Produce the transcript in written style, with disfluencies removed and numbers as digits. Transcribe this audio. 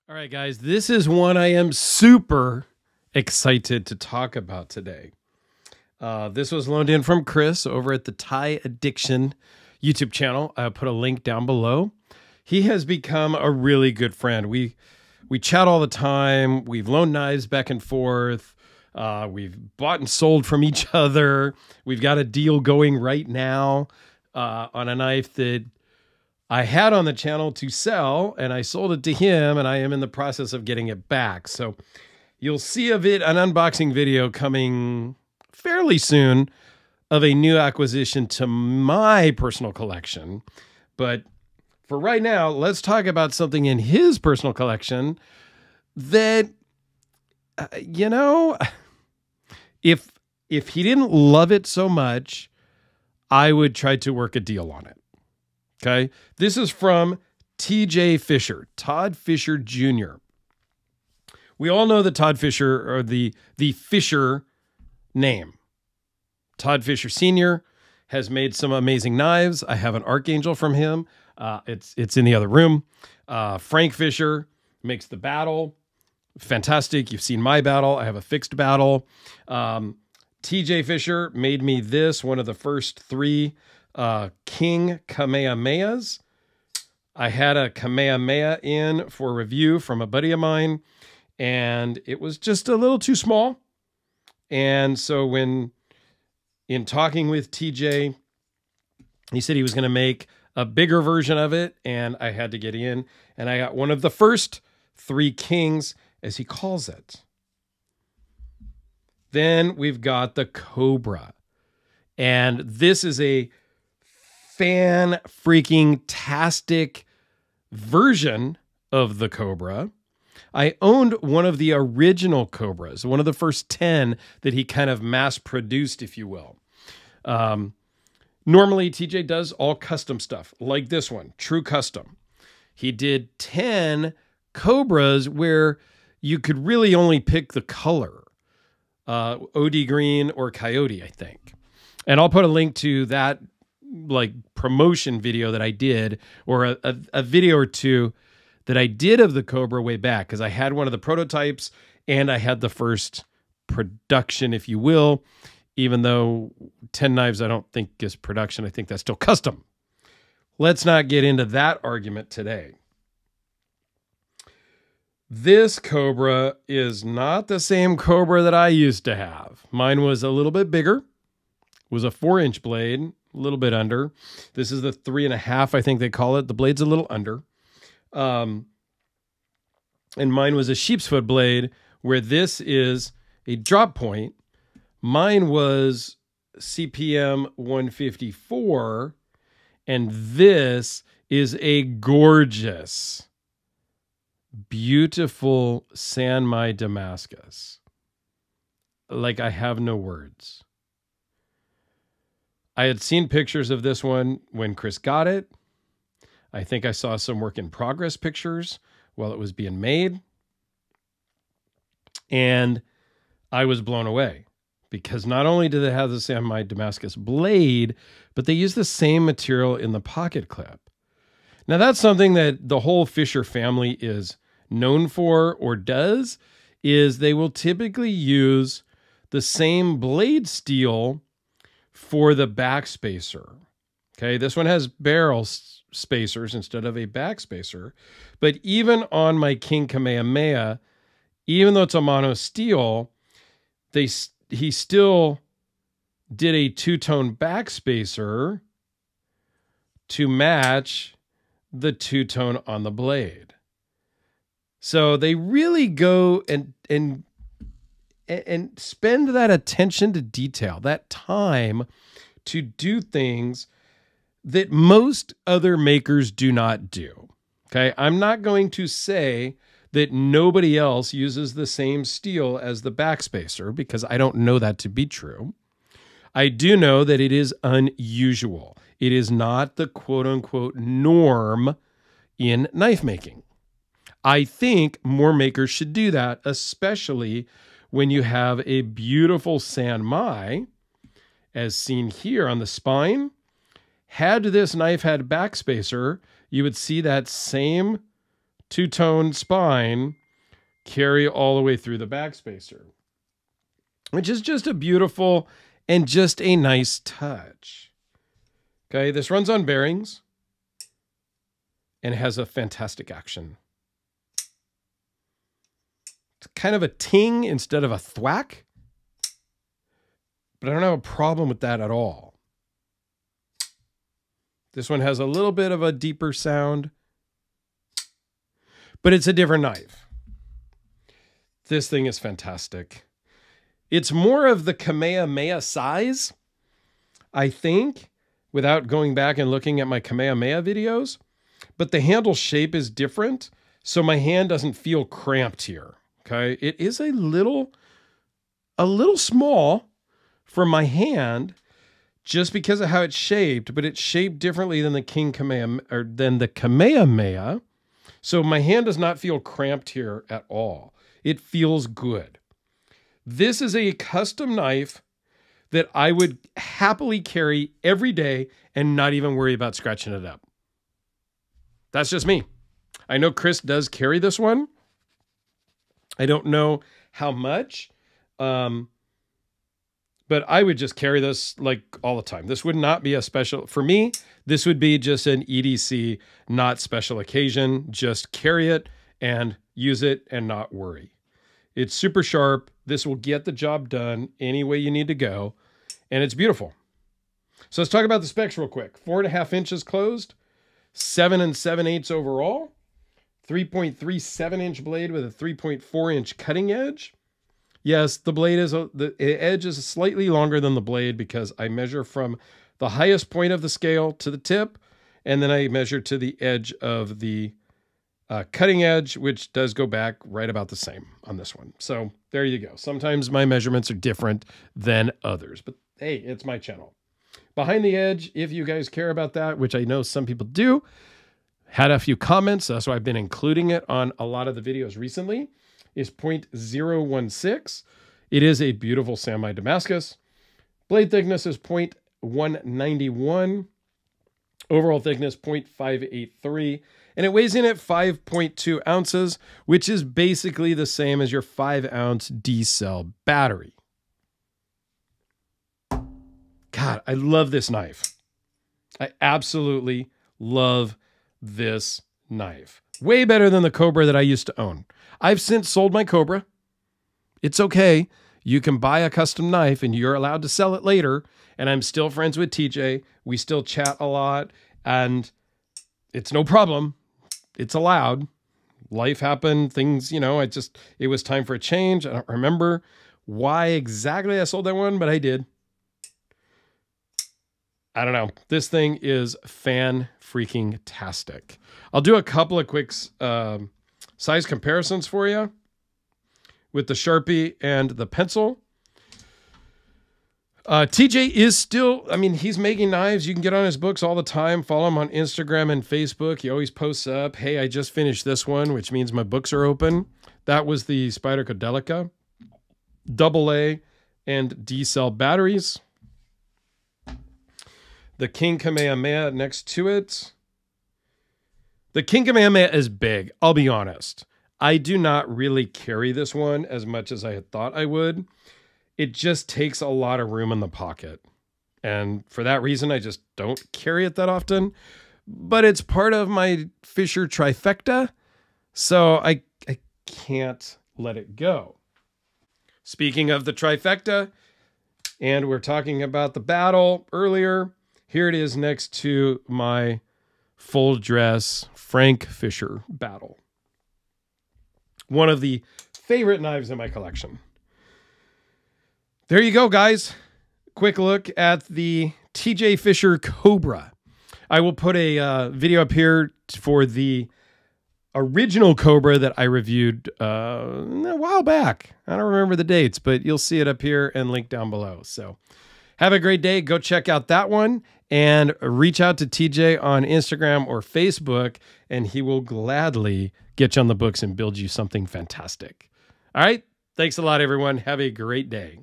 All right, guys, this is one I am super excited to talk about today. This was loaned in from Chris over at the Thai Addiction YouTube channel. I put a link down below. He has become a really good friend. We chat all the time. We've loaned knives back and forth. We've bought and sold from each other. We've got a deal going right now on a knife that I had on the channel to sell, and I sold it to him, and I am in the process of getting it back. So you'll see an unboxing video coming fairly soon of a new acquisition to my personal collection. But for right now, let's talk about something in his personal collection that, if he didn't love it so much, I would try to work a deal on it. Okay, this is from T.J. Fischer, Todd Fischer Jr. We all know that Todd Fischer, or the Fischer name. Todd Fischer Sr. has made some amazing knives. I have an Archangel from him. It's in the other room. Frank Fischer makes the battle. Fantastic. You've seen my battle. I have a fixed battle. T.J. Fischer made me this, one of the first three King Kamehamehas. I had a Kamehameha in for review from a buddy of mine, and it was just a little too small. And so when in talking with TJ, he said he was going to make a bigger version of it, and I had to get in, and I got one of the first three Kings, as he calls it. Then we've got the Cobra, and this is a fan-freaking-tastic version of the Cobra. I owned one of the original Cobras, one of the first 10 that he kind of mass-produced, if you will. Normally, TJ does all custom stuff, like this one, true custom. He did 10 Cobras where you could really only pick the color, OD green or coyote, I think. And I'll put a link to that promotion video that I did, or a video or two that I did of the Cobra way back, because I had one of the prototypes and I had the first production, if you will, even though 10 knives I don't think is production. I think that's still custom. Let's not get into that argument today. This Cobra is not the same Cobra that I used to have. Mine was a little bit bigger. It was a 4-inch blade, a little bit under. This is the 3.5, I think they call it. The blade's a little under. And mine was a sheepsfoot blade, where this is a drop point. Mine was CPM 154, and this is a gorgeous, beautiful Sanmai Damascus. Like, I have no words. I had seen pictures of this one when Chris got it. I think I saw some work in progress pictures while it was being made. And I was blown away, because not only do they have the Sanmai Damascus blade, but they use the same material in the pocket clip. Now, that's something that the whole Fischer family is known for, or does, is they will typically use the same blade steel for the back spacer. Okay, this one has barrel spacers instead of a back spacer. But even on my King Kamehameha, even though it's a mono steel, he still did a two-tone back spacer to match the two-tone on the blade. So they really go and spend that attention to detail, that time to do things that most other makers do not do. Okay, I'm not going to say that nobody else uses the same steel as the backspacer, because I don't know that to be true. I do know that it is unusual. It is not the quote-unquote norm in knife making. I think more makers should do that, especially when you have a beautiful Sanmai, as seen here on the spine. Had this knife had backspacer, you would see that same two-tone spine carry all the way through the backspacer, which is just a beautiful and just a nice touch. Okay, this runs on bearings and has a fantastic action. It's kind of a ting instead of a thwack, but I don't have a problem with that at all. This one has a little bit of a deeper sound, but it's a different knife. This thing is fantastic. It's more of the Kamehameha size, I think, without going back and looking at my Kamehameha videos, but the handle shape is different, so my hand doesn't feel cramped here, okay? It is a little small for my hand just because of how it's shaped, but it's shaped differently than the Kamehameha, so my hand does not feel cramped here at all. It feels good. This is a custom knife that I would happily carry every day and not even worry about scratching it up. That's just me. I know Chris does carry this one. I don't know how much, but I would just carry this like all the time. This would not be a special, for me, this would be just an EDC, not special occasion. Just carry it and use it and not worry. It's super sharp. This will get the job done any way you need to go. And it's beautiful. So let's talk about the specs real quick. 4.5 inches closed, 7 7/8 overall, 3.37 inch blade with a 3.4 inch cutting edge. Yes, the blade is, the edge is slightly longer than the blade because I measure from the highest point of the scale to the tip, and then I measure to the edge of the cutting edge, which does go back right about the same on this one. So there you go. Sometimes my measurements are different than others, but hey, it's my channel. Behind the edge, if you guys care about that, which I know some people do, had a few comments, so I've been including it on a lot of the videos recently, is 0.016. It is a beautiful semi Damascus. Blade thickness is 0.191. Overall thickness 0.583. And it weighs in at 5.2 ounces, which is basically the same as your 5-ounce D-cell battery. God, I love this knife. I absolutely love this knife. Way better than the Cobra that I used to own. I've since sold my Cobra. It's okay. You can buy a custom knife and you're allowed to sell it later. And I'm still friends with TJ. We still chat a lot and it's no problem. It's allowed. Life happened. Things, you know, it was time for a change. I don't remember why exactly I sold that one, but I did. I don't know. This thing is fan-freaking-tastic. I'll do a couple of quick size comparisons for you with the Sharpie and the pencil. TJ is still, I mean, he's making knives. You can get on his books all the time. Follow him on Instagram and Facebook. He always posts up, hey, I just finished this one, which means my books are open. That was the Spyderco Delica, AA and D-cell batteries. The King Kamehameha next to it. The King Kamehameha is big, I'll be honest. I do not really carry this one as much as I had thought I would. It just takes a lot of room in the pocket. And for that reason, I just don't carry it that often. But it's part of my Fischer trifecta, so I can't let it go. Speaking of the trifecta, and we're talking about the battle earlier, here it is next to my full dress Frank Fischer battle. One of the favorite knives in my collection. There you go, guys. Quick look at the TJ Fischer Cobra. I will put a video up here for the original Cobra that I reviewed a while back. I don't remember the dates, but you'll see it up here and link down below. So have a great day. Go check out that one and reach out to TJ on Instagram or Facebook, and he will gladly get you on the books and build you something fantastic. All right. Thanks a lot, everyone. Have a great day.